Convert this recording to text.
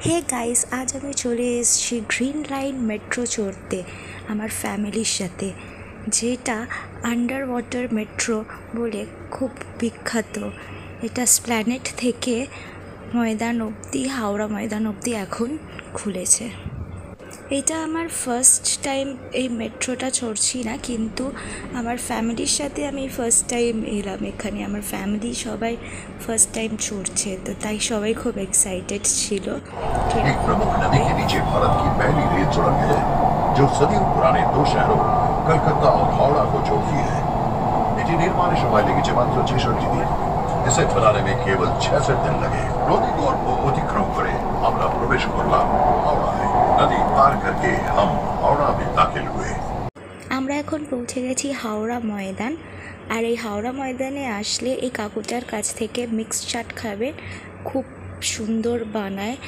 Hey guys, আজ আমি চলে এসেছি গ্রিন লাইন মেট্রো চড়তে আমার ফ্যামিলির সাথে, যেটা আন্ডার ওয়াটার মেট্রো বলে খুব বিখ্যাত। এটা এসপ্ল্যানেড থেকে ময়দান অবধি, হাওড়া ময়দান অবধি এখন খুলেছে। এটা আমার ফার্স্ট টাইম এই মেট্রোটা চড়ছি না, কিন্তু আমার ফ্যামিলির সাথে আমি ফার্স্ট টাইম এলাম এখানে। আমার ফ্যামিলি সবাই ফার্স্ট টাইম চড়ছে, তো তাই সবাই খুব এক্সাইটেড ছিল। एक प्रमुख नदी के नीचे भारत की पहली रेल सुरंग है, जो सदियों पुराने दो शहरों कलकत्ता और हावड़ा को जोड़ती है। এটি নির্মাণের সময় লেগেছে মাত্র 66 দিন। इसे बनाने में केवल 66 दिन लगे। नदी गौर को अतिक्रम করে আমরা প্রবেশ করলাম হাওড়ায়। নদী পার करके हम हावड़ा में दाखिल हुए। আমরা এখন পৌঁছে গেছি হাওড়া ময়দান। আর এই হাওড়া ময়দানে আসলে এই কাকুটার কাছ থেকে মিক্সড চাট খাবে, খুব সুন্দর বানায়।